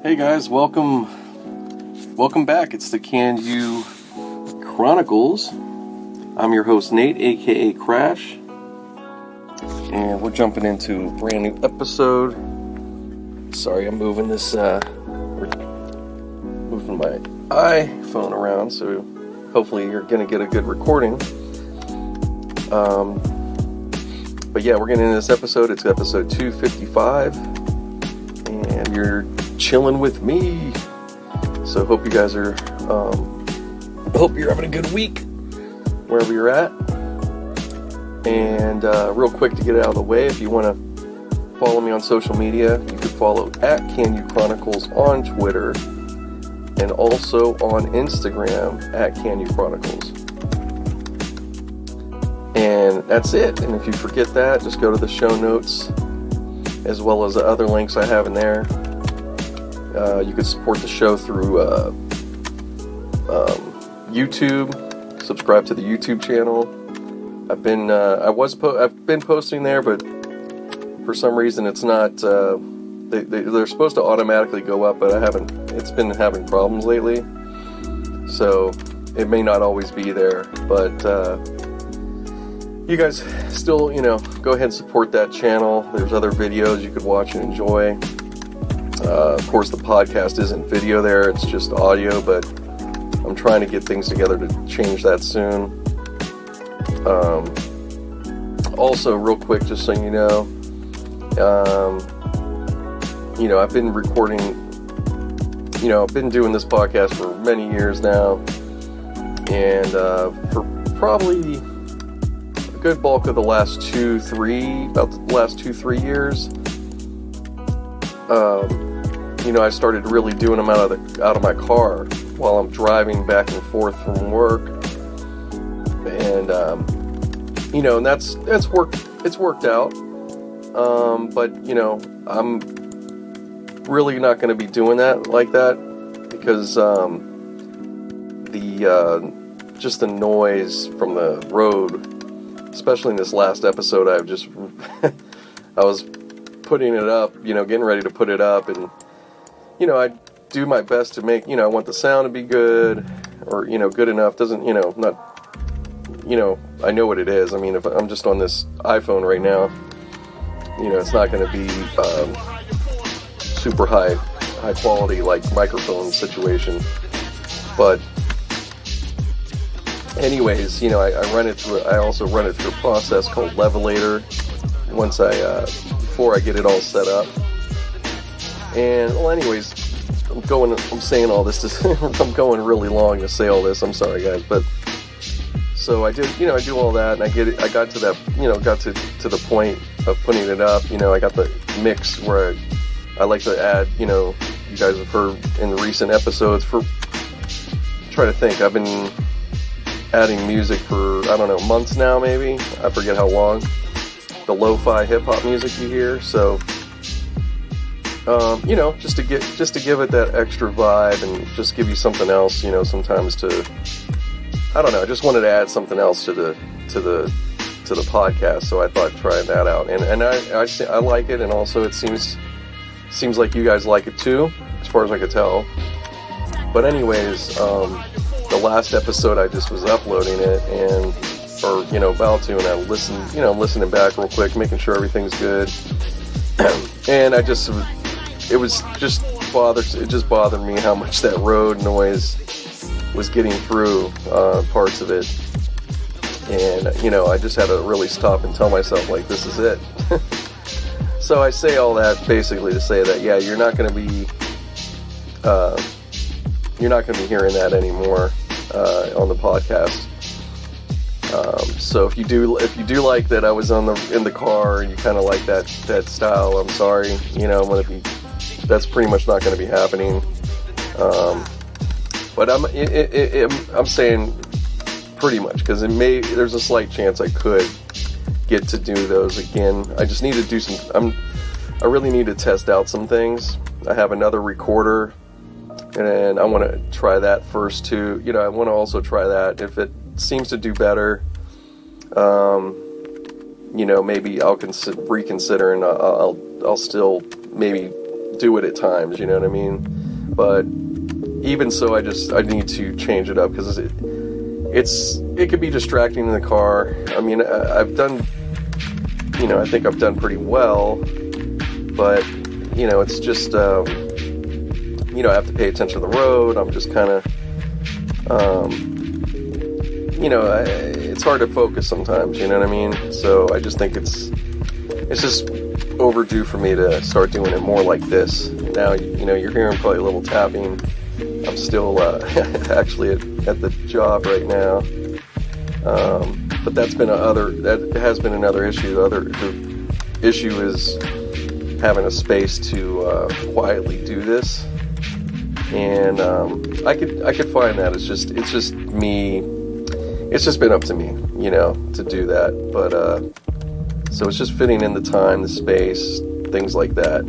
Hey guys, welcome back. It's the KANU Chronicles. I'm your host Nate, aka Crash, and we're jumping into a brand new episode. Sorry, I'm moving this, moving my iPhone around, so hopefully you're gonna get a good recording. But yeah, we're getting into this episode. It's episode 255, and you're chilling with me. So hope you guys are hope you're having a good week wherever you're at. And real quick to get it out of the way, if you want to follow me on social media, you can follow at KANU Chronicles on Twitter and also on Instagram at KANU Chronicles. And that's it. And if you forget that, just go to the show notes as well as the other links I have in there. You can support the show through YouTube. Subscribe to the YouTube channel. I've been posting there, but for some reason it's not. They're supposed to automatically go up, but I haven't. It's been having problems lately, so it may not always be there. But you guys still, go ahead and support that channel. There's other videos you could watch and enjoy. Of course, the podcast isn't video there, it's just audio, but I'm trying to get things together to change that soon. Also, real quick, just so you know, I've been recording, I've been doing this podcast for many years now, and for probably a good bulk of the last 2-3 years, I started really doing them out of my car while I'm driving back and forth from work, and and that's worked. It's worked out, but I'm really not going to be doing that like that because just the noise from the road, especially in this last episode, I was putting it up, getting ready to put it up, and I do my best to make, I want the sound to be good, or good enough. Doesn't, not, I know what it is. I mean, if I'm just on this iPhone right now, it's not going to be super high quality like microphone situation. But anyways, I also run it through a process called Levelator before I get it all set up. And well, anyways, I'm saying all this I'm going really long to say all this. I'm sorry, guys, but so I did, I do all that, and I got to that, got to the point of putting it up. I got the mix where I like to add, you guys have heard in the recent episodes try to think, I've been adding music for, I don't know, months now, maybe. I forget how long. The lo-fi hip-hop music you hear, so just to give it that extra vibe and just give you something else, sometimes to, I don't know, I just wanted to add something else to the podcast, so I thought trying that out, and I like it, and also it seems like you guys like it too, as far as I could tell. But anyways, the last episode I just was uploading it, and about to, and I listening back real quick, making sure everything's good, and it just bothered me how much that road noise was getting through parts of it, and I just had to really stop and tell myself, like, this is it. So I say all that basically to say that, yeah, you're not going to be hearing that anymore on the podcast. So if you do like that I was in the car and you kind of like that style, I'm sorry. That's pretty much not going to be happening. But I'm saying pretty much, because there's a slight chance I could get to do those again. I just need to do I really need to test out some things. I have another recorder, and I want to try that first too. I want to also try that. If it seems to do better, maybe I'll reconsider, and I'll still maybe do it at times, you know what I mean? But even so, I need to change it up, because it could be distracting in the car. I mean, I've done, I think I've done pretty well, but, it's just, I have to pay attention to the road. I'm just kind of, it's hard to focus sometimes, you know what I mean? So I just think it's just overdue for me to start doing it more like this. Now, you're hearing probably a little tapping. I'm still actually at the job right now, but that has been another issue. The issue is having a space to quietly do this, and I could find that. It's just me. It's just been up to me, to do that. But so it's just fitting in the time, the space, things like that.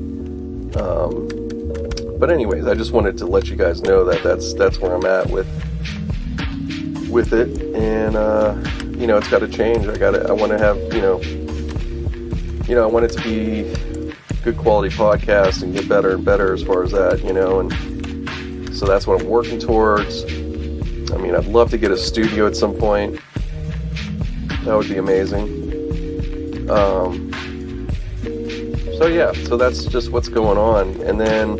But anyways, I just wanted to let you guys know that that's where I'm at with it, and it's got to change. I want to have, I want it to be good quality podcast and get better and better as far as that, and so that's what I'm working towards. I mean, I'd love to get a studio at some point. That would be amazing. So yeah, so that's just what's going on. And then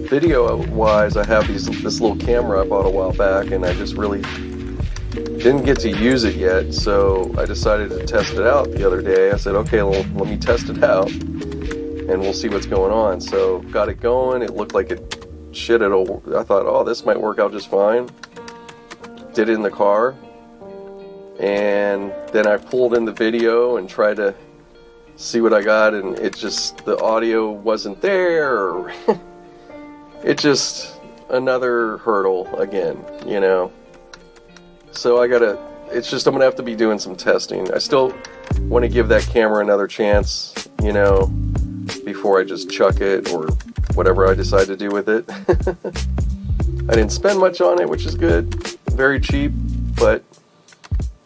video-wise, I have this little camera I bought a while back, and I just really didn't get to use it yet. So I decided to test it out the other day. I said, okay, well, let me test it out, and we'll see what's going on. So got it going. It looked like I thought, oh, this might work out just fine. Did it in the car, and then I pulled in the video and tried to see what I got, and the audio wasn't there. It's just another hurdle again, so I'm gonna have to be doing some testing. I still want to give that camera another chance, before I just chuck it or whatever I decide to do with it. I didn't spend much on it, which is good. Very cheap, but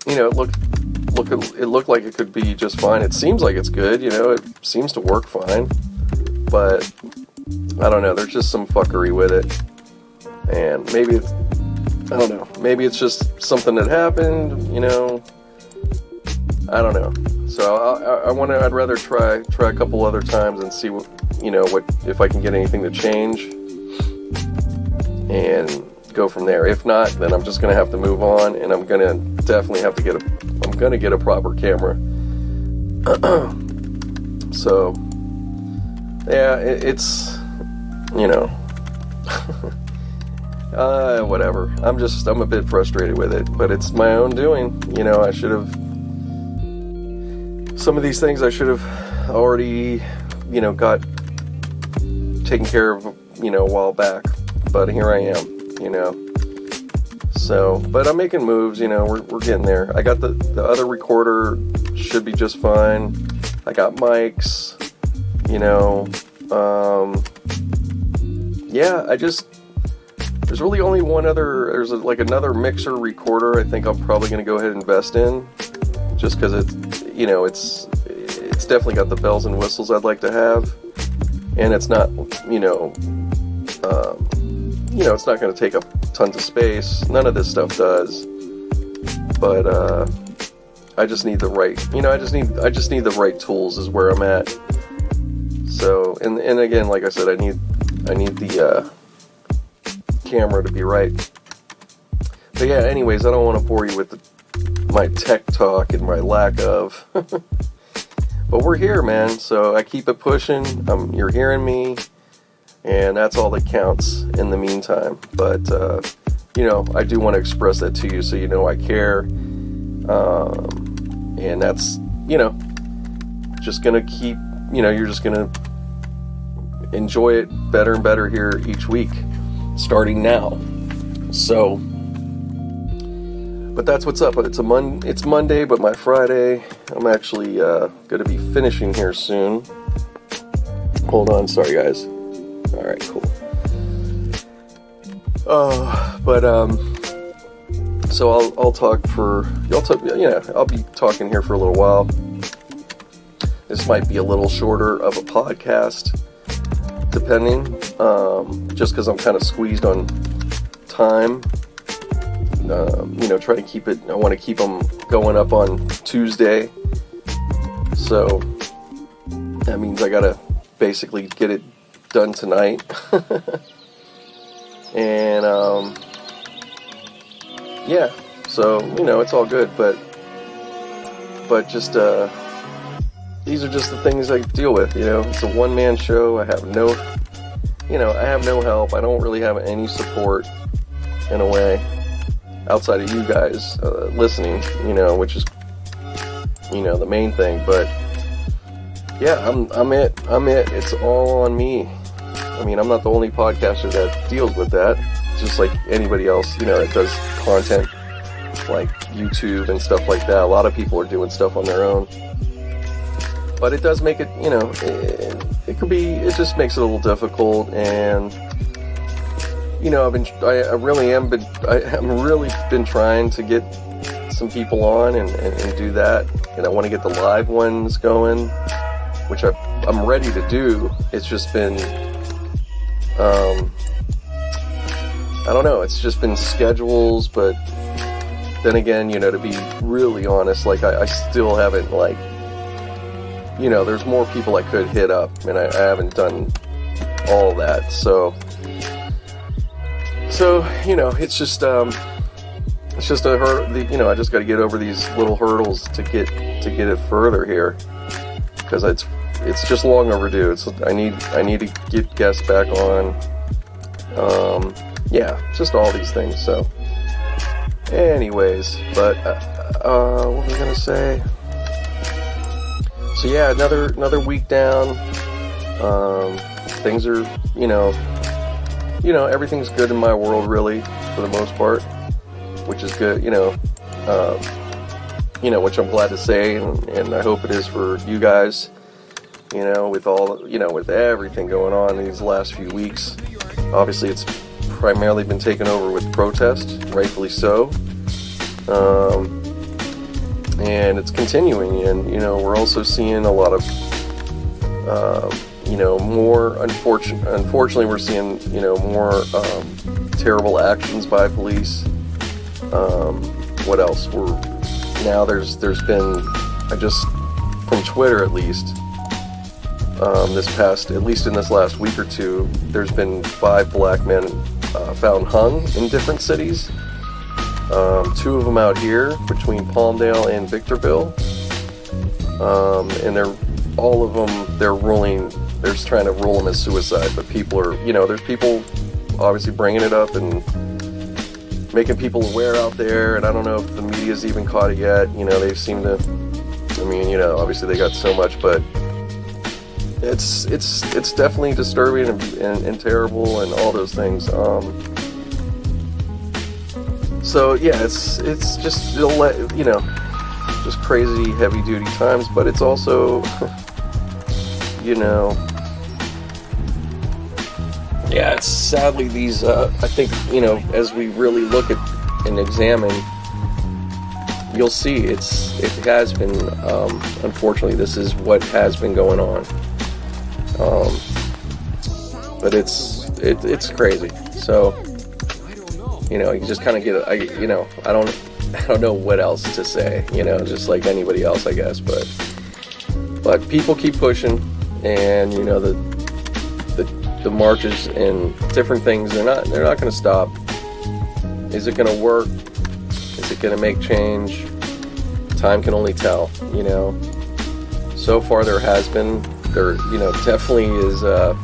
it looked like it could be just fine. It seems like it's good, it seems to work fine, but I don't know, there's just some fuckery with it, and maybe maybe it's just something that happened, I don't know. So I'd rather try a couple other times and see what if I can get anything to change, and go from there. If not, then I'm just gonna have to move on, and I'm gonna definitely have to get a proper camera. So yeah, it's whatever. I'm a bit frustrated with it, but it's my own doing. I should have, some of these things I should have already got taken care of a while back, but here I am. So, but I'm making moves, we're getting there. I got the other recorder, should be just fine. I got mics, there's really only there's another mixer recorder I think I'm probably going to go ahead and invest in, just because it's definitely got the bells and whistles I'd like to have, and it's not, it's not going to take up tons of space. None of this stuff does. But I just need the right, I just need the right tools is where I'm at. So, and again, like I said, I need the camera to be right. But yeah, anyways, I don't want to bore you with my tech talk and my lack of. But we're here, man. So I keep it pushing. You're hearing me. And that's all that counts in the meantime. But, I do want to express that to you so I care. And that's, just going to keep, you're just going to enjoy it better and better here each week, starting now. So, but that's what's up. It's Monday, but my Friday, I'm actually going to be finishing here soon. Hold on, sorry guys. All right, cool. So I'll talk for I'll be talking here for a little while. This might be a little shorter of a podcast, depending, just because I'm kind of squeezed on time. Try to keep it, I want to keep them going up on Tuesday, so that means I gotta basically get it done tonight. And yeah, so it's all good, but just these are just the things I deal with. It's a one-man show. I have no help. I don't really have any support in a way outside of you guys listening, which is the main thing. But yeah, I'm it. It's all on me. I mean, I'm not the only podcaster that deals with that. Just like anybody else, that does content like YouTube and stuff like that. A lot of people are doing stuff on their own. But it does make it, it just makes it a little difficult. And, I'm really been trying to get some people on and do that. And I want to get the live ones going, which I'm ready to do. It's just been, I don't know, it's just been schedules, but then again, to be really honest, like I still haven't, like, there's more people I could hit up, and I haven't done all that, so it's just a hurdle. I just got to get over these little hurdles to get it further here, because it's just long overdue. I need to get guests back on. Yeah, just all these things. So, anyways, but what was I gonna say? So yeah, another week down. Things are, everything's good in my world, really, for the most part, which is good. Which I'm glad to say, and I hope it is for you guys. With all, with everything going on these last few weeks. Obviously, it's primarily been taken over with protest, rightfully so. And it's continuing, and we're also seeing a lot of more unfortunately we're seeing more terrible actions by police. What else? There's been, from Twitter at least, at least in this last week or two, there's been 5 black men found hung in different cities. 2 of them out here between Palmdale and Victorville, and they're trying to rule them as suicide, but people are, there's people obviously bringing it up and making people aware out there, and I don't know if the media's even caught it yet. They seem to, obviously they got so much, but it's definitely disturbing and terrible and all those things. So yeah, it's just, just crazy heavy duty times, but it's also, yeah, it's sadly these, I think, as we really look at and examine, you'll see it has been, unfortunately, this is what has been going on. But it's crazy. So, you just kind of get, I don't know what else to say, just like anybody else, I guess, but people keep pushing, and, the marches and different things, they're not going to stop. Is it going to work? Is it going to make change? Time can only tell, So far there definitely is, the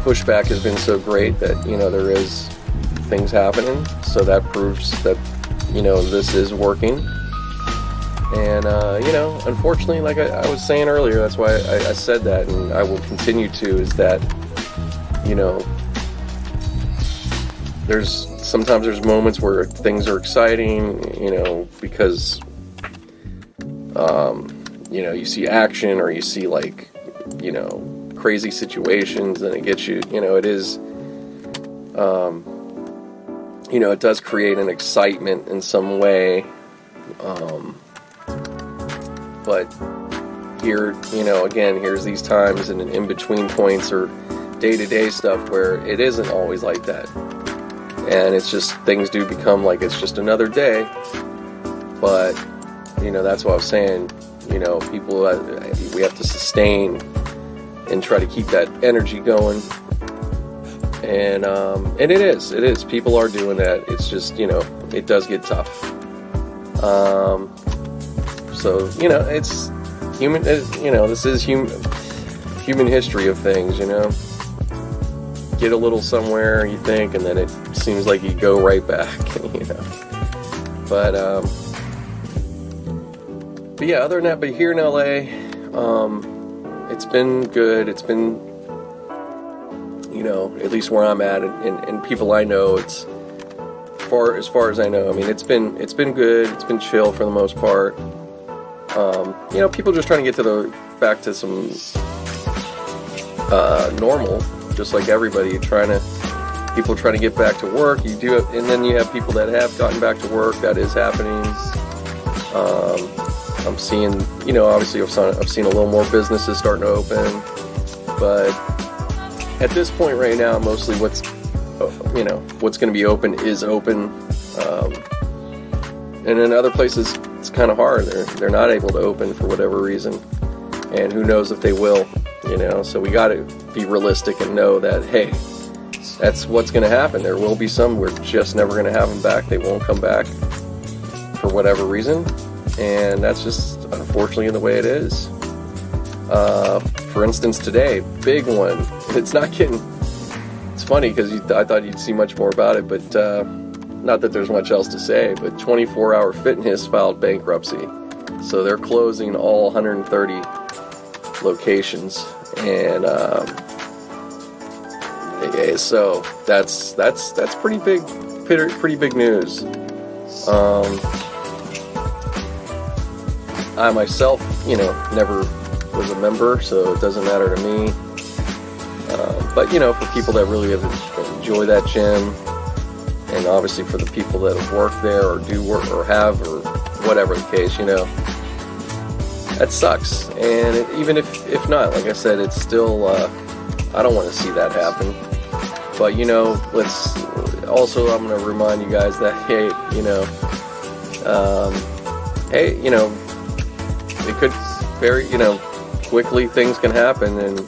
pushback has been so great that, there is things happening, so that proves that, this is working. And, unfortunately, like I was saying earlier, that's why I said that, and I will continue to, is that, sometimes there's moments where things are exciting, because, you see action, or you see, like, crazy situations, and it gets you, it is, it does create an excitement in some way, but here, again, here's these times and in between points or day-to-day stuff where it isn't always like that. And it's just, things do become like it's just another day. But, that's what I was saying. People, we have to sustain and try to keep that energy going. And it is. People are doing that. It's just, it does get tough. So, it's human, this is human history of things, Get a little somewhere, you think, and then it seems like you go right back, But yeah, other than that, but here in LA, it's been good. It's been, at least where I'm at, and people I know, it's as far as I know. I mean, it's been good. It's been chill for the most part. People just trying to get back to some normal. Just like everybody, people trying to get back to work. You do it, and then you have people that have gotten back to work. That is happening. I'm seeing, obviously I've seen a little more businesses starting to open, but at this point right now, mostly what's going to be open is open. And in other places, it's kind of hard. They're not able to open for whatever reason, and who knows if they will. So we got to be realistic and know that, hey, that's what's going to happen. There will be some, we're just never going to have them back. They won't come back for whatever reason, and that's just unfortunately the way it is. For instance, today, big one. It's funny because I thought you'd see much more about it, but not that there's much else to say, but 24 Hour Fitness filed bankruptcy. So they're closing all 130 locations, and so that's pretty big news. I myself, never was a member, so it doesn't matter to me. But for people that really enjoy that gym, and obviously for the people that have worked there or do work or have or whatever the case, that sucks. And even if not, like I said, it's still, I don't want to see that happen. But, I'm going to remind you guys that, hey, it could very, quickly things can happen. And,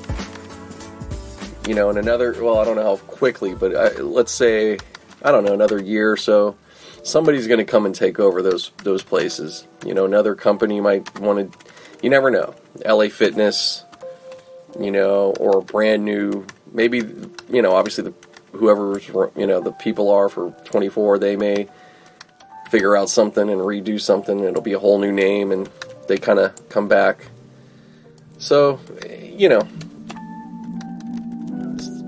in another, well, I don't know how quickly, but let's say, I don't know, another year or so, somebody's going to come and take over those places. Another company might want to, you never know. LA Fitness, or a brand new, maybe, obviously whoever's, the people are for 24, they may figure out something and redo something. It'll be a whole new name, and they kind of come back. So,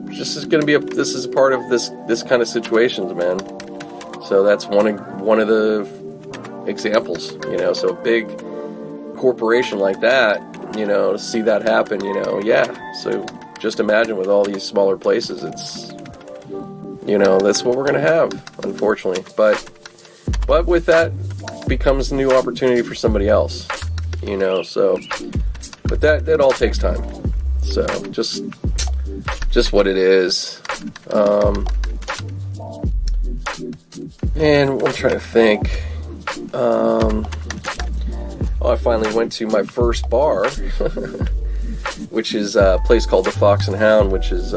this is a part of this kind of situations, man. So that's one of the examples, so a big corporation like that, to see that happen, yeah. So just imagine with all these smaller places, it's, that's what we're going to have, unfortunately. But with that becomes a new opportunity for somebody else, so, but that all takes time. So just what it is. And I'm trying to think. I finally went to my first bar, which is a place called the Fox and Hound, which is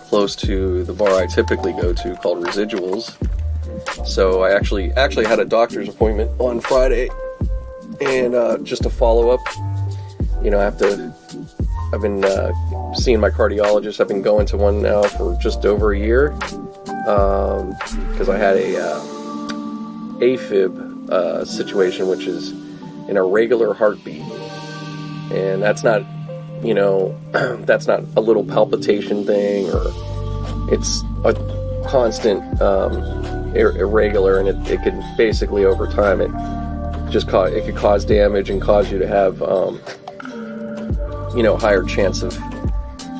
close to the bar I typically go to, called Residuals. So I actually had a doctor's appointment on Friday, and just to follow up, I've been seeing my cardiologist. I've been going to one now for just over a year, because I had a AFib situation, which is an irregular heartbeat, and that's not that's not a little palpitation thing, or it's a constant irregular, and it could basically, over time, it could cause damage and cause you to have higher chance of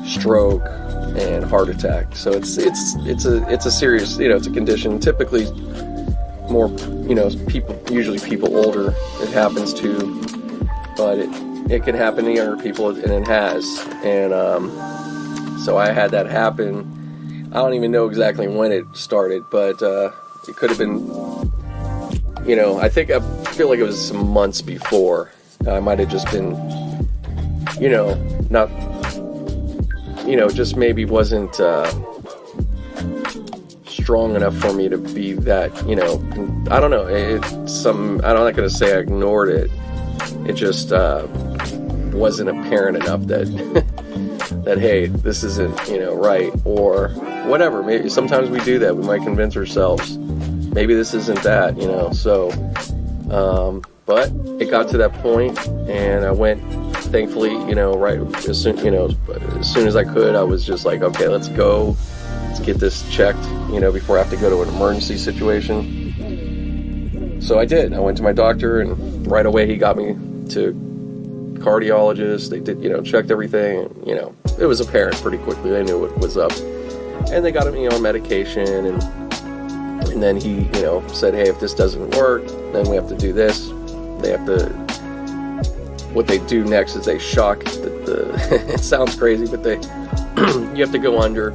stroke and heart attack. So it's a serious, it's a condition. Typically more, people older it happens to, but it can happen to younger people, and it has. And so I had that happen. I don't even know exactly when it started, but it could have been, I feel like it was some months before. I might have just been, not, just maybe wasn't strong enough for me to be that, I don't know. I'm not going to say I ignored it. It just wasn't apparent enough that that hey, this isn't right, or whatever. Maybe sometimes we do that. We might convince ourselves maybe this isn't that, So, but it got to that point, and I went. Thankfully, right as soon as I could, I was just like, okay, let's go. Let's get this checked, before I have to go to an emergency situation. So I did. I went to my doctor, and right away he got me to cardiologist. They did, checked everything. It was apparent pretty quickly. They knew what was up, and they got me on medication. And then he, said, hey, if this doesn't work, then we have to do this. They have to. What they do next is they shock the it sounds crazy, but you have to go under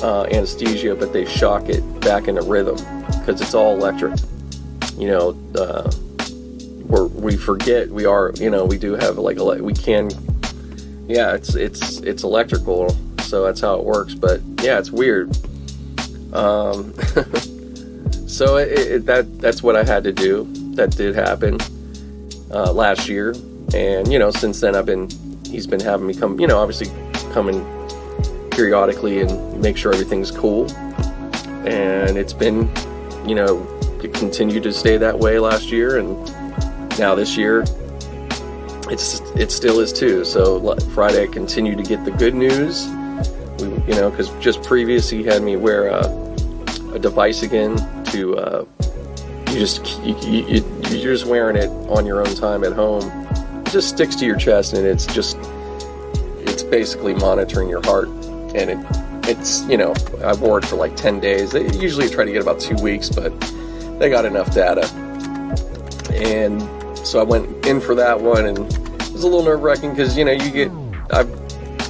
anesthesia, but they shock it back into rhythm because it's all electric. We forget we are, we do have we can, it's electrical, so that's how it works. But yeah, it's weird. So that's what I had to do. That did happen last year, and since then he's been having me come, obviously coming periodically and make sure everything's cool, and it's been, it continued to stay that way last year, and now this year it still is too. So Friday I continued to get the good news, because just previous he had me wear a device again to you're just wearing it on your own time at home. It just sticks to your chest, and it's basically monitoring your heart. And it's I wore it for like 10 days. They usually try to get about 2 weeks, but they got enough data. And so I went in for that one, and it was a little nerve-wracking because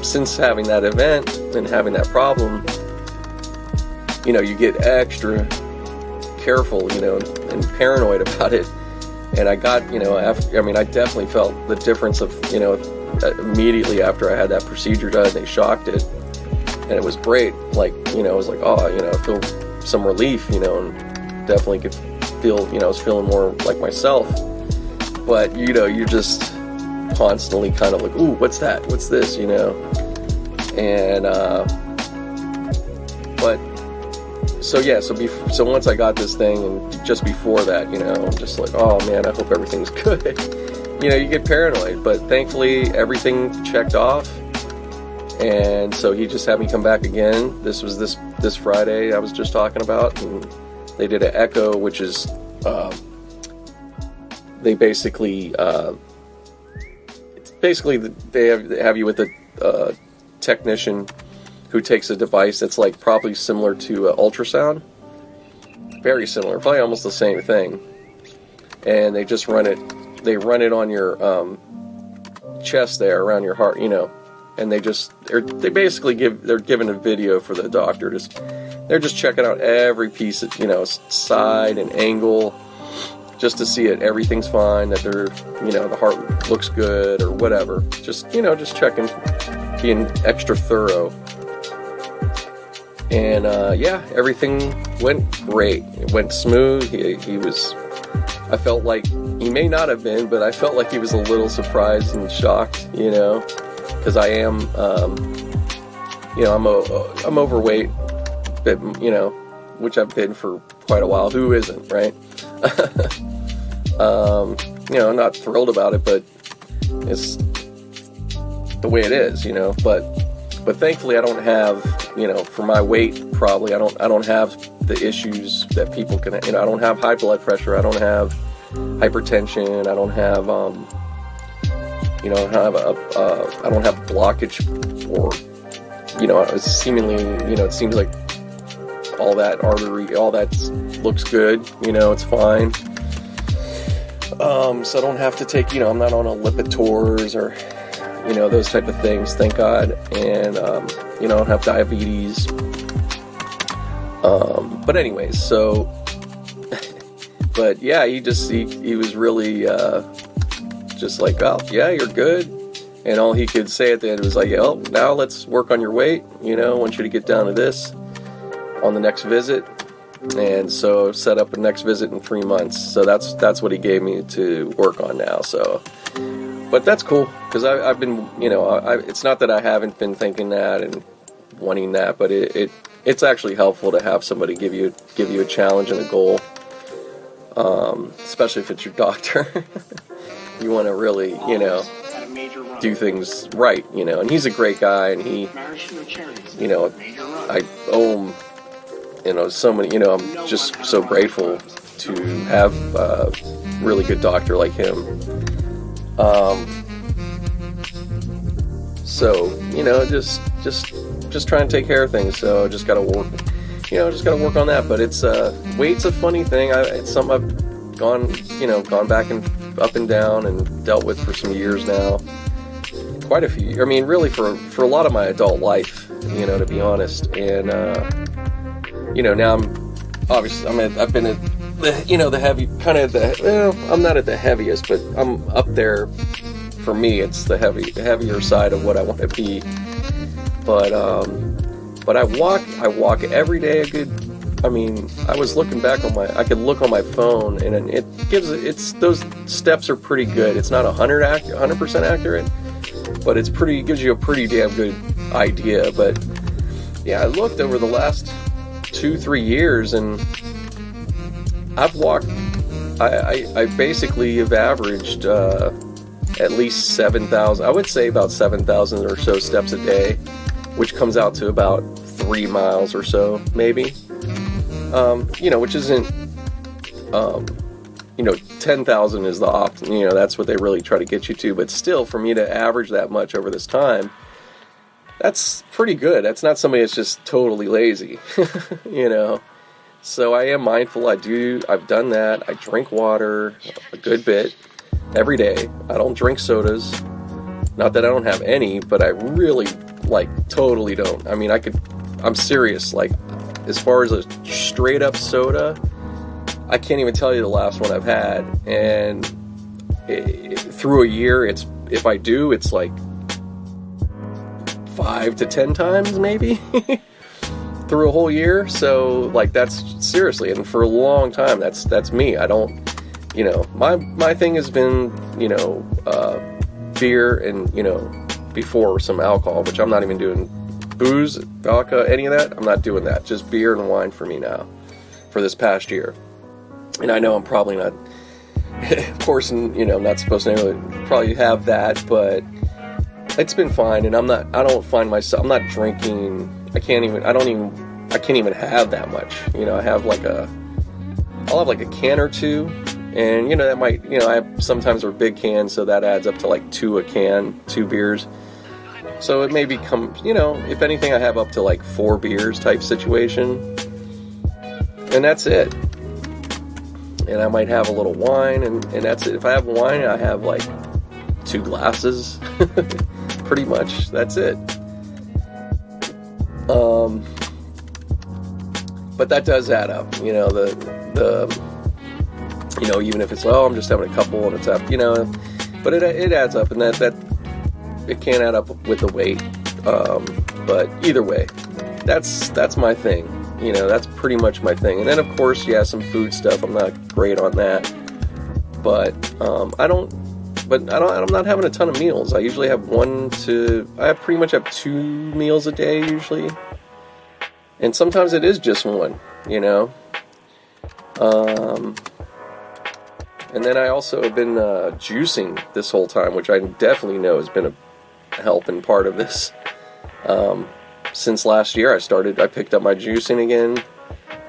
since having that event and having that problem, you get extra careful, and paranoid about it. And I got, I definitely felt the difference of, immediately after I had that procedure done. They shocked it, and it was great. Like, it was like, I feel some relief, and definitely could feel, I was feeling more like myself. But, you're just constantly kind of like, ooh, what's that? What's this? And, but, so yeah, so once I got this thing, and just before that, I'm just like, oh man, I hope everything's good. You get paranoid, but thankfully everything checked off. And so he just had me come back again. This was this Friday I was just talking about, and they did an echo, which is they basically they have you with a technician who takes a device that's like probably similar to ultrasound, very similar, probably almost the same thing, and they just run it on your chest there around your heart, and they're giving a video for the doctor. They're just checking out every piece of, side and angle, just to see it, everything's fine, that the heart looks good or whatever. Just checking, being extra thorough. And everything went great. It went smooth. He was, I felt like, he may not have been, but I felt like he was a little surprised and shocked, because I am, I'm overweight, but, which I've been for quite a while. Who isn't, right? I'm not thrilled about it, but it's the way it is, But thankfully, I don't have, for my weight, probably I don't have the issues that people can. I don't have high blood pressure. I don't have hypertension. I don't have, I don't have blockage, or, it's seemingly, it seems like all that artery, all that looks good. It's fine. So I don't have to take, I'm not on a Lipitor's or, those type of things, thank God. And, I don't have diabetes. But anyways, so, but yeah, he was really, just like, oh, yeah, you're good. And all he could say at the end was like, oh, now let's work on your weight. I want you to get down to this on the next visit. And so set up a next visit in 3 months. So that's what he gave me to work on now. So, but that's cool because I've been, it's not that I haven't been thinking that and wanting that, but it's actually helpful to have somebody give you a challenge and a goal, especially if it's your doctor. You want to really, do things right, and he's a great guy, and he, I owe him, so many, I'm just so grateful to have a really good doctor like him. So, just trying to take care of things. So just gotta work, on that. But it's, weight's a funny thing. It's something I've gone back and up and down and dealt with for some years now. Quite a few. I mean, really for a lot of my adult life, to be honest. And, now I've been at the heavy, kind of I'm not at the heaviest, but I'm up there. For me, it's the heavier side of what I want to be. But I walk every day a good, I was looking back I could look on my phone and those steps are pretty good. It's not 100% accurate, but it gives you a pretty damn good idea. But yeah, I looked over the last 2-3 years and I've walked, I basically have averaged, at least 7,000, I would say about 7,000 or so steps a day, which comes out to about 3 miles or so, maybe. Which isn't, 10,000 is the that's what they really try to get you to, but still, for me to average that much over this time, that's pretty good. That's not somebody that's just totally lazy, So I am mindful. I've done that. I drink water a good bit every day. I don't drink sodas. Not that I don't have any, but I really, totally don't. I'm serious. As far as a straight up soda, I can't even tell you the last one I've had. And through a year, if I do, it's 5 to 10 times maybe through a whole year. So that's seriously, and for a long time, that's me. I don't, my thing has been, beer and, before some alcohol, which I'm not even doing. Booze, vodka, any of that, I'm not doing that. Just beer and wine for me now, for this past year. And I know I'm probably not, of course, I'm not supposed to probably have that, but it's been fine. And I'm not drinking, I can't even have that much. I'll have a can or two. And, that might, I have sometimes are big cans, so that adds up to 2 a can, 2 beers. So it may become, if anything, I have up to 4 beers type situation. And that's it. And I might have a little wine, and that's it. If I have wine, I have 2 glasses. Pretty much, that's it. But that does add up, even if it's, I'm just having a couple and it's up, but it adds up, and that it can add up with the weight. But either way, that's my thing. That's pretty much my thing. And then of course, some food stuff. I'm not great on that, but I'm not having a ton of meals. I usually have I pretty much have 2 meals a day usually. And sometimes it is just one, and then I also have been juicing this whole time, which I definitely know has been a help and part of this. Since last year I picked up my juicing again.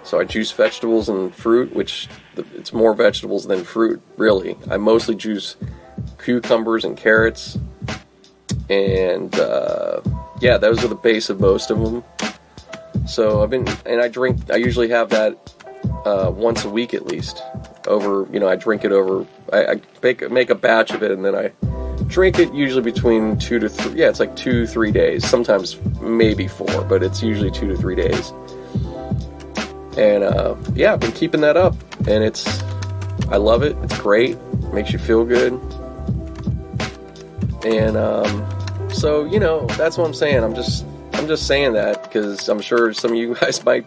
So I juice vegetables and fruit, which it's more vegetables than fruit, really. I mostly juice cucumbers and carrots. And those are the base of most of them. So I usually have that once a week at least, over, I drink it over, I make a batch of it, and then I drink it usually between 2 to 3, yeah, it's like 2-3 days, sometimes maybe 4, but it's usually 2 to 3 days. And yeah, I've been keeping that up, and I love it. It's great. It makes you feel good. And so, that's what I'm saying. I'm just saying that because I'm sure some of you guys might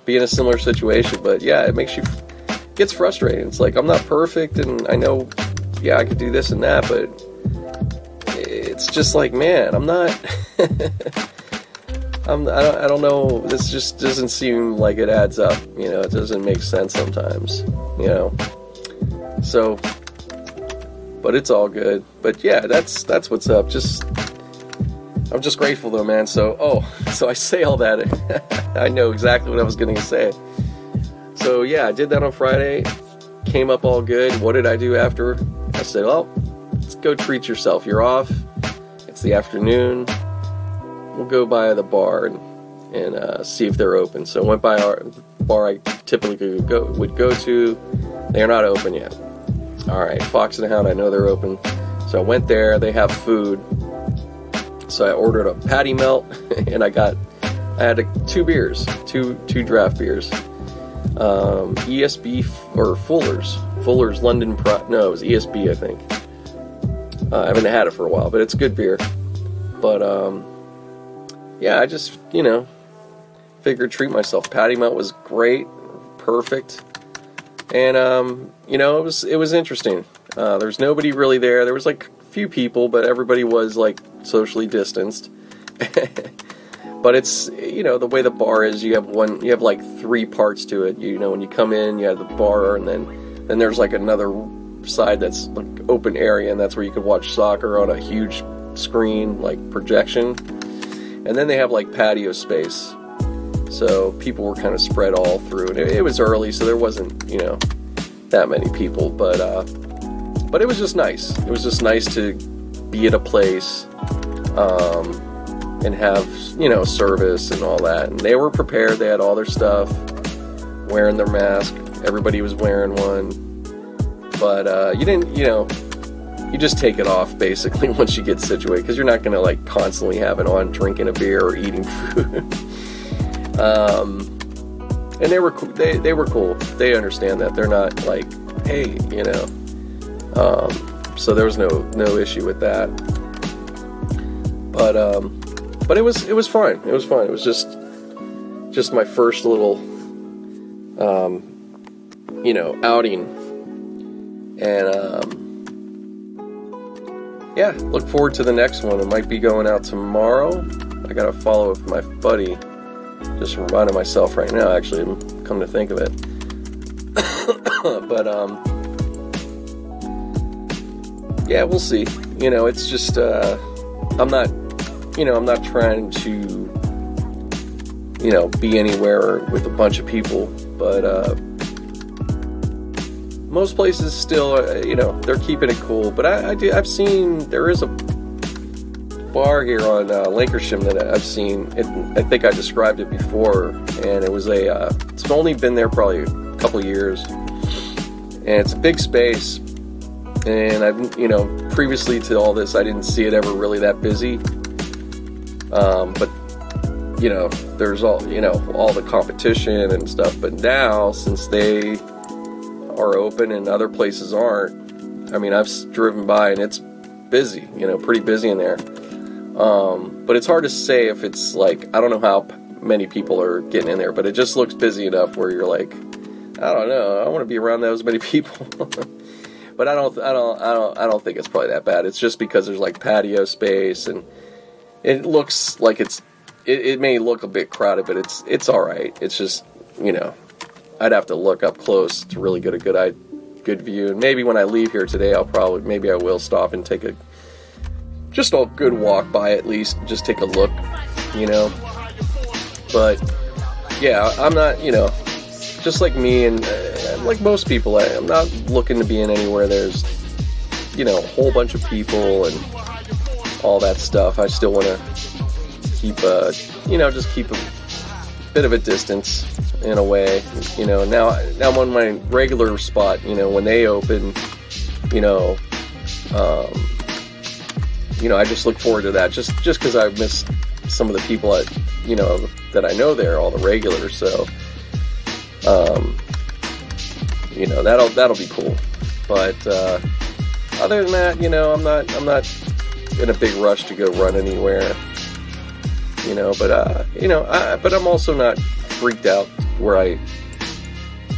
be in a similar situation. But yeah, it gets frustrating. It's like, I'm not perfect, and I know, yeah, I could do this and that, but it's just like, man, I'm not. I don't know. This just doesn't seem like it adds up. It doesn't make sense sometimes. So, but it's all good. But yeah, that's what's up. I'm just grateful though, man. So I say all that. I know exactly what I was going to say. So yeah, I did that on Friday. Came up all good. What did I do after? I said, well, let's go treat yourself. You're off. It's the afternoon. We'll go by the bar and see if they're open. So I went by our bar I typically would go to. They're not open yet. All right, Fox and the Hound, I know they're open. So I went there. They have food. So I ordered a patty melt, and I had 2 beers, two draft beers. ESB or Fuller's London Pride. No, it was ESB, I think. I haven't had it for a while, but it's good beer. But yeah, I just figured treat myself. Patty melt was great, perfect, and it was interesting. There's nobody really there. There was like a few people, but everybody was like socially distanced. But it's, the way the bar is, you have like 3 parts to it. When you come in, you have the bar, and then there's like another side that's like open area, and that's where you could watch soccer on a huge screen, like projection. And then they have like patio space. So people were kind of spread all through. And it was early, so there wasn't, that many people. But it was just nice. It was just nice to be at a place, and have, service and all that. And they were prepared. They had all their stuff, wearing their mask. Everybody was wearing one. But you didn't, you just take it off basically once you get situated, because you're not going to like constantly have it on, drinking a beer or eating food. And they were cool. They understand that. They're not like, hey, so there was no issue with that. But it was fine. It was fine. It was just my first little outing. And yeah, look forward to the next one. It might be going out tomorrow. I gotta follow up with my buddy. Just reminding myself right now, actually, come to think of it. But yeah, we'll see. It's just I'm not trying to be anywhere with a bunch of people, but most places still, they're keeping it cool. But I've seen there is a bar here on Lancashire that I've seen. I think I described it before, and it was it's only been there probably a couple years, and it's a big space. And I've, previously to all this, I didn't see it ever really that busy. But there's all the competition and stuff. But now, since they are open and other places aren't, I mean, I've driven by and it's busy, pretty busy in there. But it's hard to say if it's like, I don't know how many people are getting in there, but it just looks busy enough where you're like, I don't know, I don't want to be around those many people. But I don't think it's probably that bad. It's just because there's like patio space, and it looks like it may look a bit crowded, but it's all right. It's just, I'd have to look up close to really get a good view. And maybe when I leave here today, I will stop and take just a good walk by, at least just take a look, But yeah, I'm not, just like me and like most people, I'm not looking to be in anywhere there's, a whole bunch of people and all that stuff. I still want to keep, just keep a bit of a distance. in a way. Now I'm on my regular spot, when they open, I just look forward to that, just because I miss some of the people that I know there, all the regulars. So, that'll be cool. But other than that, I'm not in a big rush to go run anywhere. But I'm also not freaked out where I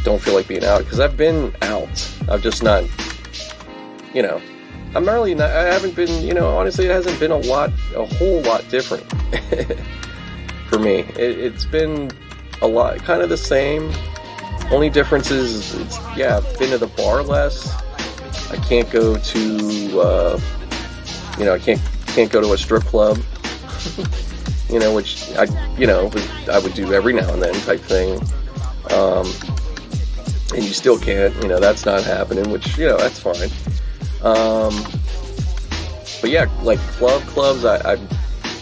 don't feel like being out, because I've been out. I've just not, I'm really not, I haven't been, honestly, it hasn't been a whole lot different for me. It's been a lot, kind of the same. Only difference is, I've been to the bar less. I can't go to, I can't go to a strip club, which I would do every now and then type thing. And you still can't, that's not happening, which, that's fine. But yeah, like clubs,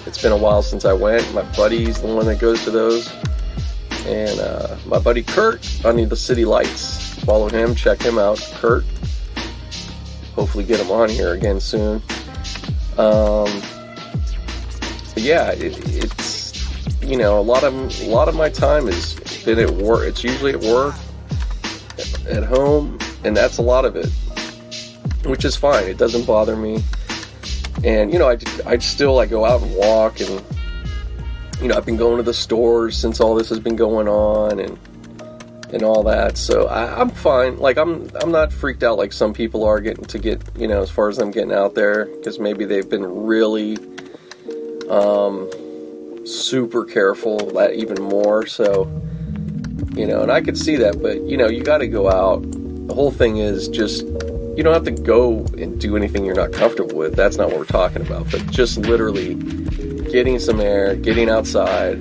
it's been a while since I went. My buddy's the one that goes to those. And my buddy Kurt on the City Lights, follow him, check him out, Kurt. Hopefully get him on here again soon. But yeah, it's a lot of my time has been at work. It's usually at work, at home, and that's a lot of it, which is fine. It doesn't bother me. And I go out and walk, and I've been going to the stores since all this has been going on, and all that. So I'm fine. Like I'm not freaked out like some people are as far as them getting out there, because maybe they've been really super careful, that even more. So and I could see that, but you got to go out. The whole thing is just, you don't have to go and do anything you're not comfortable with. That's not what we're talking about. But just literally getting some air, getting outside,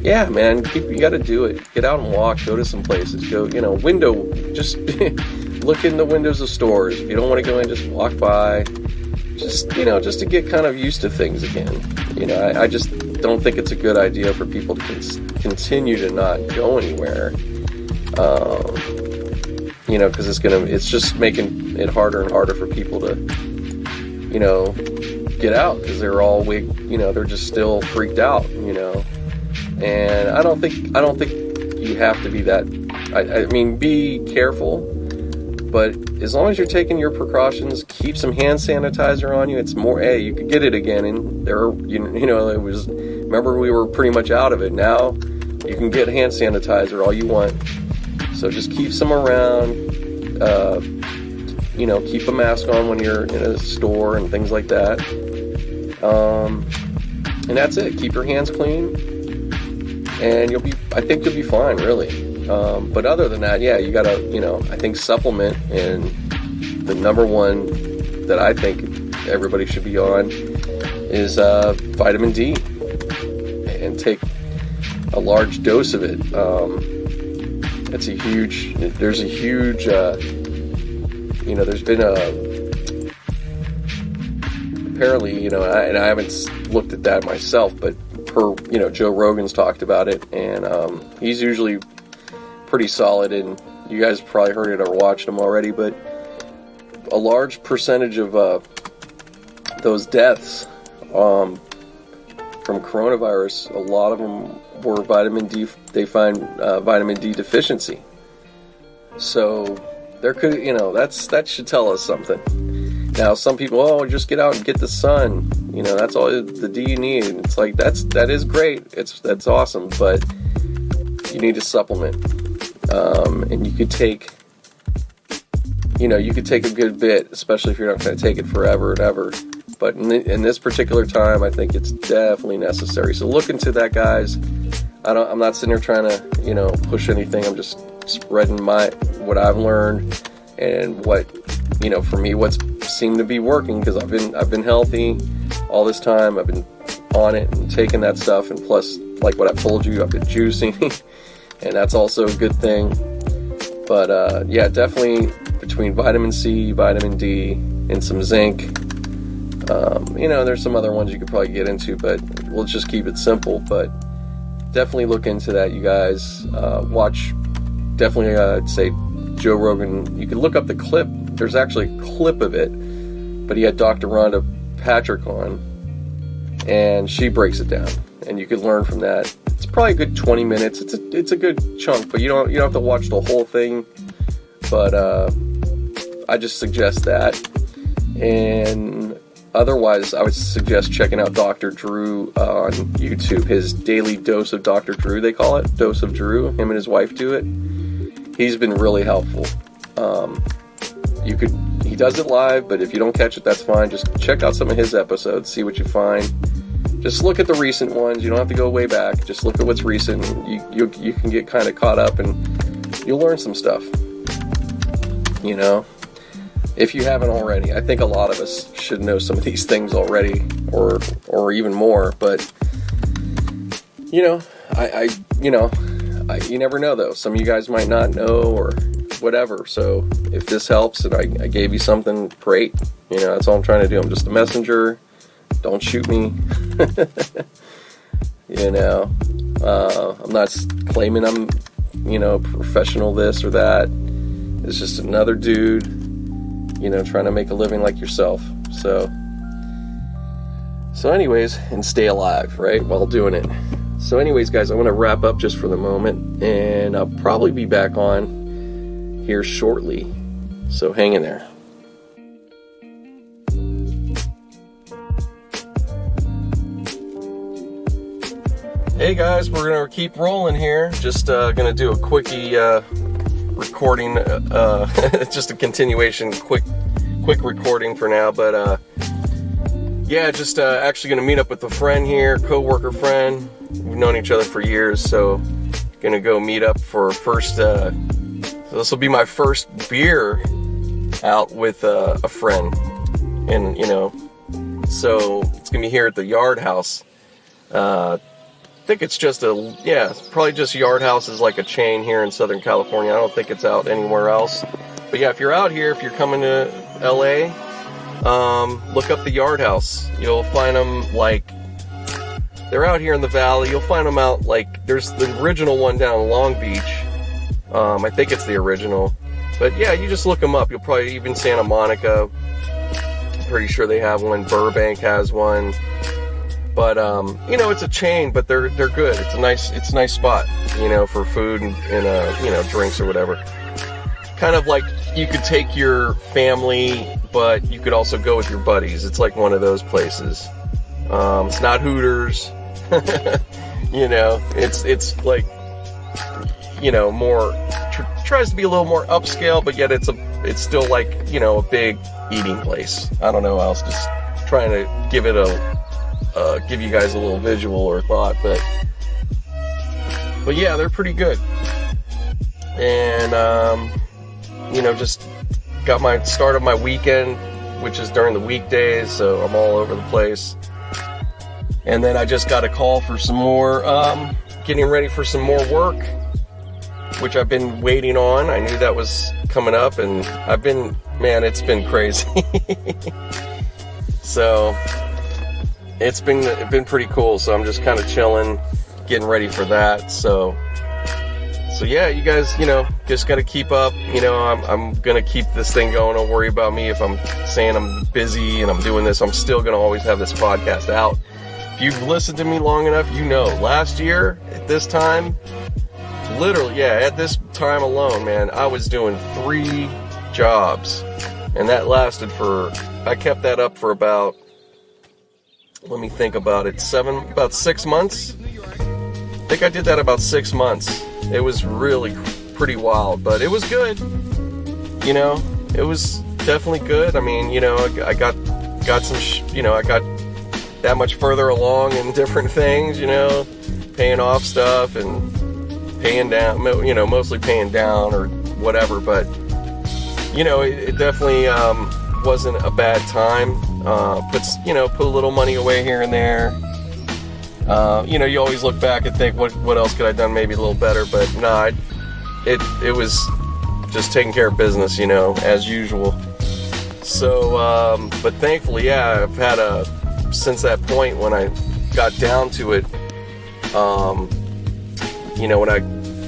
yeah, man, you got to do it. Get out and walk, go to some places, go, just look in the windows of stores. If you don't want to go in, just walk by, just to get kind of used to things again. I just don't think it's a good idea for people to continue to not go anywhere. Because it's just making it harder and harder for people to, get out, because they're all they're just still freaked out, and I don't think you have to be that. I mean, be careful, but as long as you're taking your precautions, keep some hand sanitizer on you. It's more, you could get it again, and it was, remember, we were pretty much out of it. Now you can get hand sanitizer all you want. So just keep some around, keep a mask on when you're in a store and things like that. And that's it. Keep your hands clean, and I think you'll be fine, really. But other than that, yeah, you gotta, I think supplement, and the number one that I think everybody should be on is vitamin D, and take a large dose of it. There's a huge, there's been apparently, and I haven't looked at that myself, but Joe Rogan's talked about it, and he's usually pretty solid, and you guys probably heard it or watched him already, but a large percentage of those deaths from coronavirus, a lot of them were vitamin D. They find vitamin D deficiency. So there could, that should tell us something. Now, some people, just get out and get the sun. That's all the D you need. And it's like, that is great. That's awesome, but you need to supplement. And you could take, a good bit, especially if you're not going to take it forever and ever. But in this particular time, I think it's definitely necessary. So look into that, guys. I'm not sitting here trying to, push anything. I'm just spreading what I've learned, and what, for me, what's seemed to be working, because I've been healthy all this time. I've been on it and taking that stuff, and plus, like what I've told you, I've been juicing, and that's also a good thing. But yeah, definitely between vitamin C, vitamin D, and some zinc. There's some other ones you could probably get into, but we'll just keep it simple. But definitely look into that, you guys. Watch, definitely, I'd say Joe Rogan. You can look up the clip. There's actually a clip of it, but he had Dr. Rhonda Patrick on, and she breaks it down, and you can learn from that. It's probably a good 20 minutes. It's a good chunk, but you don't have to watch the whole thing. But I just suggest that. And otherwise, I would suggest checking out Dr. Drew on YouTube. His Daily Dose of Dr. Drew, they call it. Dose of Drew. Him and his wife do it. He's been really helpful. He does it live, but if you don't catch it, that's fine. Just check out some of his episodes, see what you find. Just look at the recent ones. You don't have to go way back. Just look at what's recent. You can get kind of caught up, and you'll learn some stuff. You know, if you haven't already. I think a lot of us should know some of these things already, or even more. But you know, you never know though. Some of you guys might not know or whatever. So if this helps and I gave you something, great. You know, that's all I'm trying to do. I'm just a messenger. Don't shoot me. You know, I'm not claiming I'm, professional this or that. It's just another dude, trying to make a living like yourself. So anyways, and stay alive, right, while doing it. So anyways, guys, I want to wrap up just for the moment, and I'll probably be back on here shortly. So hang in there. Hey guys, we're gonna keep rolling here. Just gonna do a quickie recording, just a continuation, quick recording for now. But just actually gonna meet up with a friend here, co-worker friend. We've known each other for years, so gonna go meet up for first. So this will be my first beer out with a friend, and so it's gonna be here at the Yard House. I think it's just probably just Yard House is like a chain here in Southern California. I don't think it's out anywhere else. But yeah, if you're out here, if you're coming to LA, look up the Yard House. You'll find them they're out here in the valley. You'll find them out there's the original one down in Long Beach. I think it's the original. But yeah, you just look them up. You'll probably even Santa Monica. I'm pretty sure they have one. Burbank has one. But it's a chain, but they're good. It's a nice spot, for food and drinks or whatever. Kind of like you could take your family, but you could also go with your buddies. It's like one of those places. It's not Hooters. It's like more tries to be a little more upscale, but yet it's still like a big eating place. I don't know how else, just trying to give you guys a little visual or thought, but yeah, they're pretty good. And just got my start of my weekend, which is during the weekdays, so I'm all over the place. And then I just got a call for some more, getting ready for some more work, which I've been waiting on. I knew that was coming up, and it's been crazy. So it's been pretty cool. So I'm just kind of chilling, getting ready for that. So yeah, you guys, just gotta keep up. I'm gonna keep this thing going. Don't worry about me if I'm saying I'm busy and I'm doing this. I'm still gonna always have this podcast out. If you've listened to me long enough, last year at this time, literally, at this time alone, man, I was doing 3 jobs, and that lasted I kept that up for about, let me think about it, about 6 months. I think I did that about 6 months. It was really pretty wild, but it was good. It was definitely good. I mean, I got some, I got that much further along in different things, paying off stuff and paying down, mostly paying down or whatever. But, it definitely wasn't a bad time. Put a little money away here and there. You always look back and think, what else could I have done maybe a little better? But no, it was just taking care of business, as usual. So, but thankfully, I've had since that point when I got down to it, when I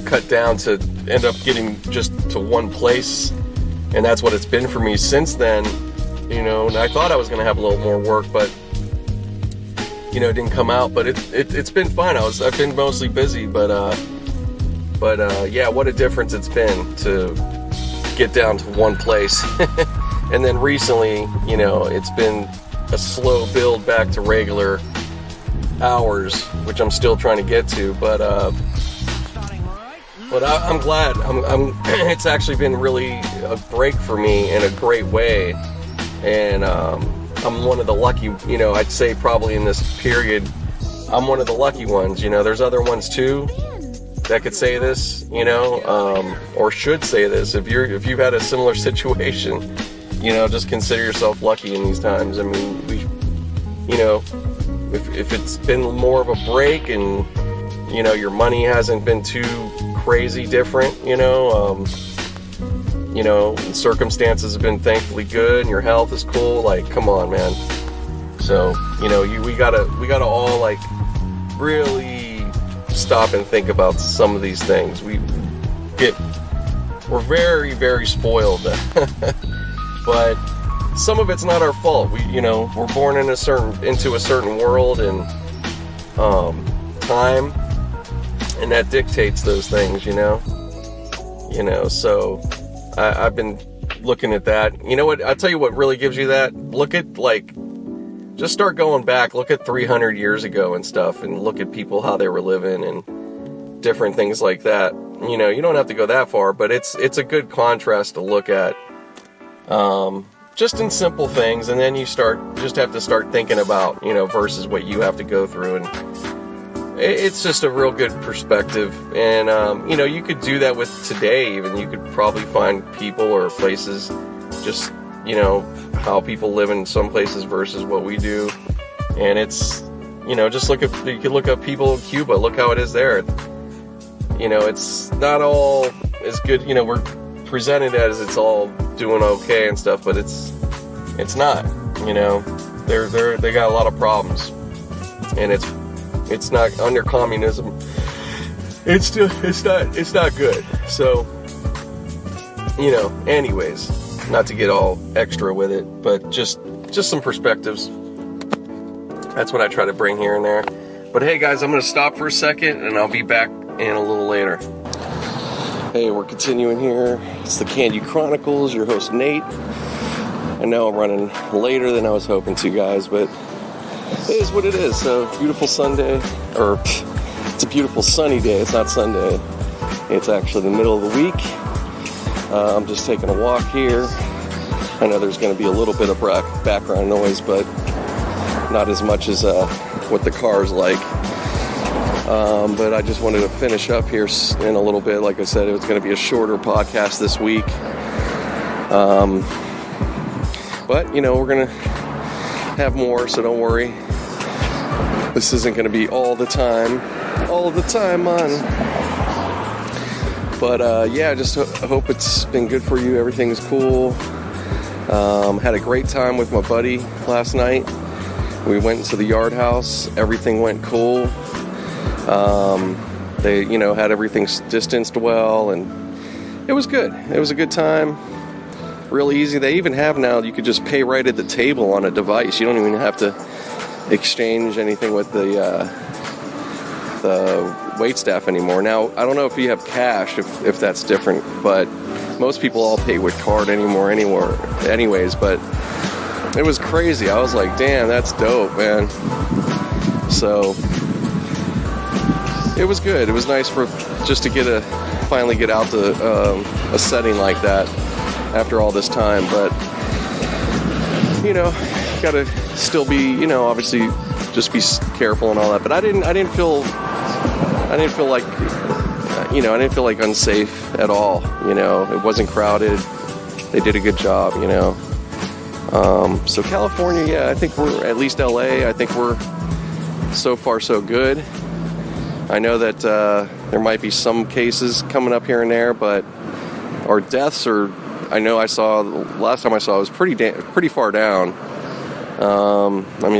cut down to end up getting just to one place, and that's what it's been for me since then, and I thought I was going to have a little more work, but, it didn't come out, but it's been fine. I've been mostly busy, but yeah, what a difference it's been to get down to one place. And then recently, it's been a slow build back to regular hours, which I'm still trying to get to, but I'm glad. It's actually been really a break for me in a great way, and I'm one of the lucky, I'd say probably in this period, I'm one of the lucky ones. There's other ones too that could say this, or should say this. If you've had a similar situation, just consider yourself lucky in these times. I mean, if it's been more of a break and, your money hasn't been too crazy different, circumstances have been thankfully good and your health is cool, like, come on, man. So, we gotta all, like, really stop and think about some of these things. We're very, very spoiled. But some of it's not our fault. We're born into a certain world and time, and that dictates those things, so I've been looking at that. I'll tell you what really gives you that. Look at, just start going back, look at 300 years ago and stuff, and look at people, how they were living and different things like that. You don't have to go that far, but it's a good contrast to look at. Just in simple things, and then you just have to start thinking about, versus what you have to go through, and it's just a real good perspective. And, you could do that with today even. You could probably find people or places, just, how people live in some places versus what we do. And it's, just you can look up people in Cuba, look how it is there. It's not all as good, we're presented as it's all doing okay and stuff, but it's not. They got a lot of problems, and it's not under communism. It's not good. So, anyways, not to get all extra with it, but just some perspectives. That's what I try to bring here and there. But hey guys, I'm going to stop for a second and I'll be back in a little later. Hey, we're continuing here. It's the KANU Chronicles, your host Nate. I know I'm running later than I was hoping to, guys, but it is what it is. So, beautiful Sunday, or it's a beautiful sunny day. It's not Sunday. It's actually the middle of the week. I'm just taking a walk here. I know there's going to be a little bit of background noise, but not as much as what the car's like. But I just wanted to finish up here in a little bit. Like I said, it was going to be a shorter podcast this week. But, we're going to have more, so don't worry. This isn't going to be all the time on. But, yeah, just hope it's been good for you. Everything's cool. Had a great time with my buddy last night. We went to the Yard House. Everything went cool. They, had everything distanced well, and it was good. It was a good time. Really easy. They even have now, you could just pay right at the table on a device. You don't even have to exchange anything with the waitstaff anymore. Now, I don't know if you have cash, if that's different, but most people all pay with card anyways, but it was crazy. I was like, damn, that's dope, man. So it was good. It was nice just to finally get out to a setting like that after all this time. But gotta still be, obviously just be careful and all that. But I didn't feel like unsafe at all. It wasn't crowded. They did a good job. So California, yeah, I think we're, at least LA, I think we're so far so good. I know that there might be some cases coming up here and there, but our deaths are, I know last time I saw it was pretty far down.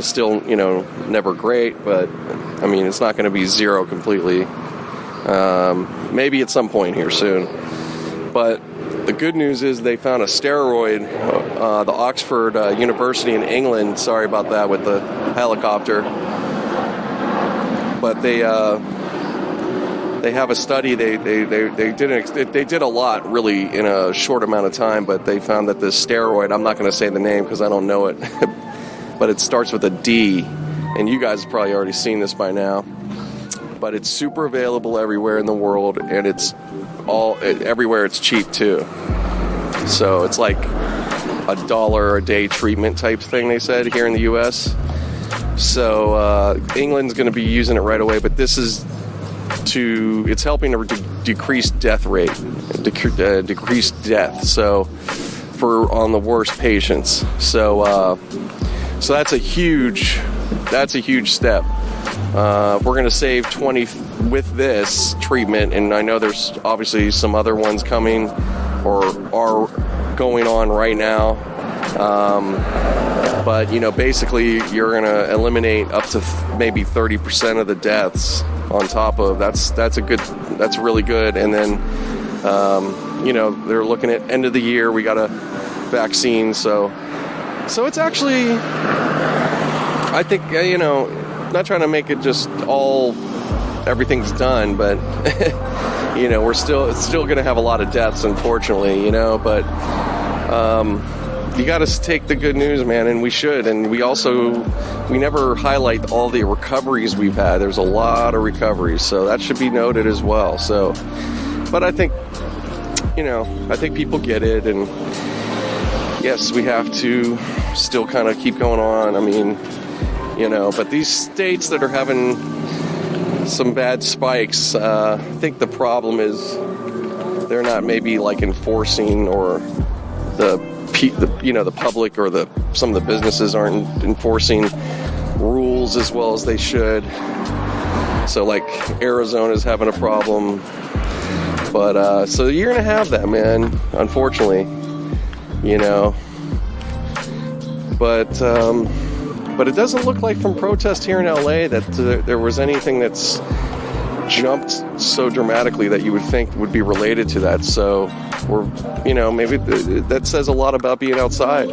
Still, never great, but it's not going to be zero completely. Maybe at some point here soon. But the good news is they found a steroid, the Oxford University in England, sorry about that with the helicopter, but they have a study, they did a lot really in a short amount of time, but they found that this steroid, I'm not going to say the name because I don't know it, but it starts with a D, and you guys have probably already seen this by now, but it's super available everywhere in the world, and it's everywhere it's cheap too. So it's like $1 a day treatment type thing, they said, here in the US. So England's going to be using it right away, but this is it's helping to decrease death rate, decrease death, so on the worst patients. So that's a huge step. We're going to save 20 with this treatment, and I know there's obviously some other ones coming or are going on right now. But basically you're going to eliminate up to maybe 30% of the deaths on top of that's really good. And then they're looking at end of the year, we got a vaccine, so it's actually, I think, not trying to make it just all everything's done, but we're still going to have a lot of deaths, unfortunately, but you got to take the good news, man, and we should. And we never highlight all the recoveries we've had. There's a lot of recoveries, so that should be noted as well. So, but I think people get it, and yes, we have to still kind of keep going on. I mean, but these states that are having some bad spikes, I think the problem is they're not maybe like enforcing, or the public or some of the businesses aren't enforcing rules as well as they should. So like Arizona's having a problem, but so you're gonna have that, man, unfortunately, but it doesn't look like from protests here in LA that there was anything that's jumped so dramatically that you would think would be related to that. So we're, maybe that says a lot about being outside,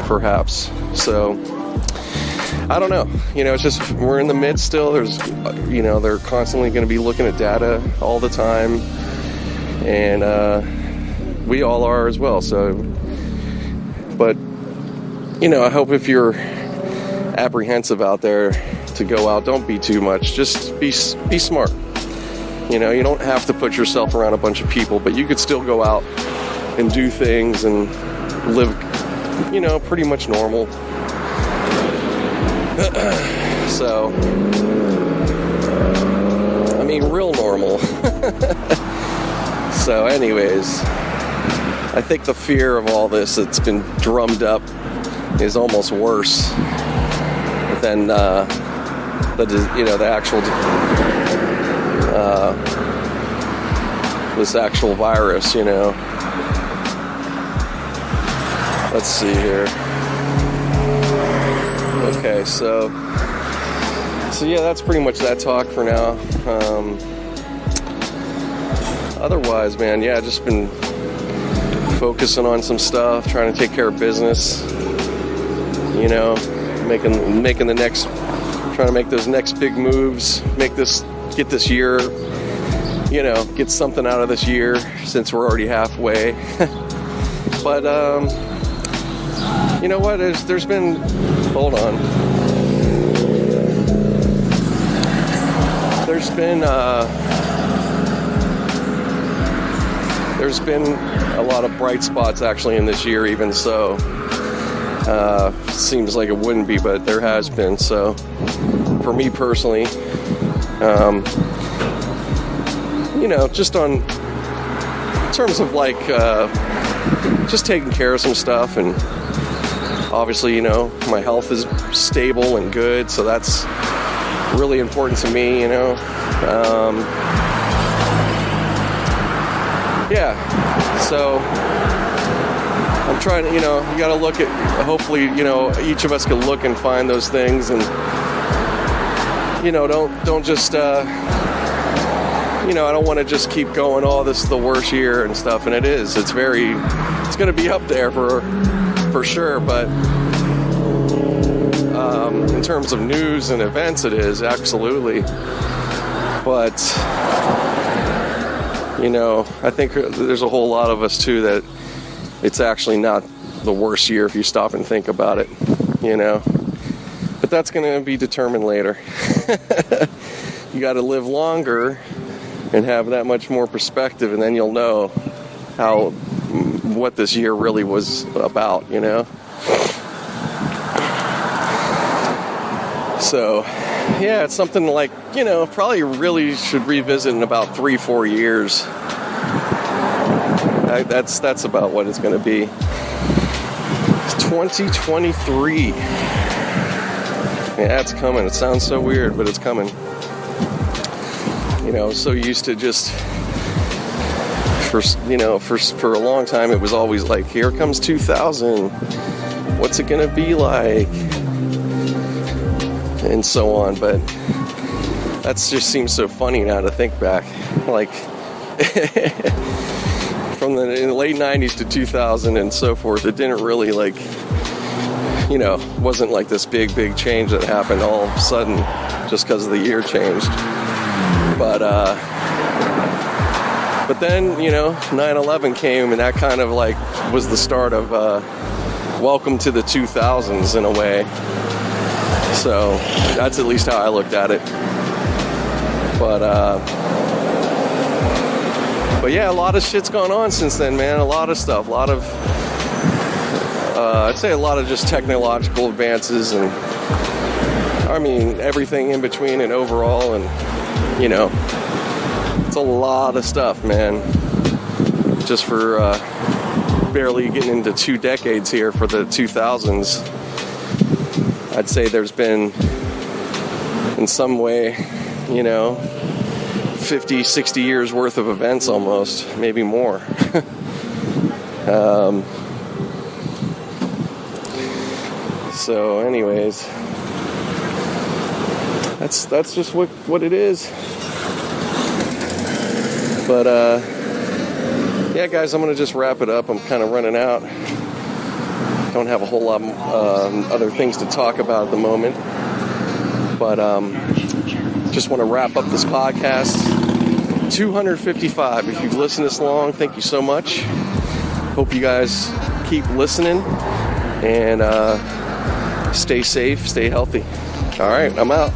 perhaps. So I don't know. It's just we're in the midst still. There's, they're constantly going to be looking at data all the time, and we all are as well. So, but I hope if you're apprehensive out there to go out, don't be too much. Just be smart. You don't have to put yourself around a bunch of people, but you could still go out and do things and live, pretty much normal. So, I mean, real normal. So anyways, I think the fear of all this that's been drummed up is almost worse than the actual this actual virus. Let's see here. Okay, so yeah, that's pretty much that talk for now. Otherwise, man, yeah, just been focusing on some stuff, trying to take care of business. Making the next, trying to make those next big moves, get this year, get something out of this year since we're already halfway. But, you know what, there's been, hold on. There's been a lot of bright spots actually in this year, even so. Seems like it wouldn't be, but there has been. So for me personally, just on terms of like just taking care of some stuff, and obviously my health is stable and good, so that's really important to me. So I'm trying to, you gotta look at, hopefully, each of us can look and find those things, and, don't just, I don't want to just keep going, oh, this is the worst year and stuff, and it is. It's going to be up there for sure, but in terms of news and events, it is, absolutely. But, I think there's a whole lot of us, too, that it's actually not the worst year if you stop and think about it, But that's going to be determined later. You got to live longer and have that much more perspective, and then you'll know what this year really was about, So, yeah, it's something like, probably really should revisit in about 3-4 years. That's about what it's going to be. It's 2023. Yeah, it's coming. It sounds so weird, but it's coming. So used to just, for a long time, it was always like, here comes 2000. What's it going to be like? And so on. But that just seems so funny now to think back. Like, from in the late 90s to 2000 and so forth, it didn't really wasn't like this big change that happened all of a sudden just because the year changed. But then, 9/11 came, and that kind of was the start of welcome to the 2000s in a way. So that's at least how I looked at it. But yeah, a lot of shit's gone on since then, man. A lot of stuff, I'd say a lot of just technological advances, and everything in between and overall, and it's a lot of stuff, man. Just for barely getting into 2 decades here for the 2000s, I'd say there's been, in some way, 50, 60 years worth of events almost, maybe more. So anyways, that's just what it is. But yeah, guys, I'm gonna just wrap it up. I'm kind of running out. Don't have a whole lot other things to talk about at the moment. But just want to wrap up this podcast. 255. If you've listened this long, thank you so much. Hope you guys keep listening, and stay safe, stay healthy. All right, I'm out.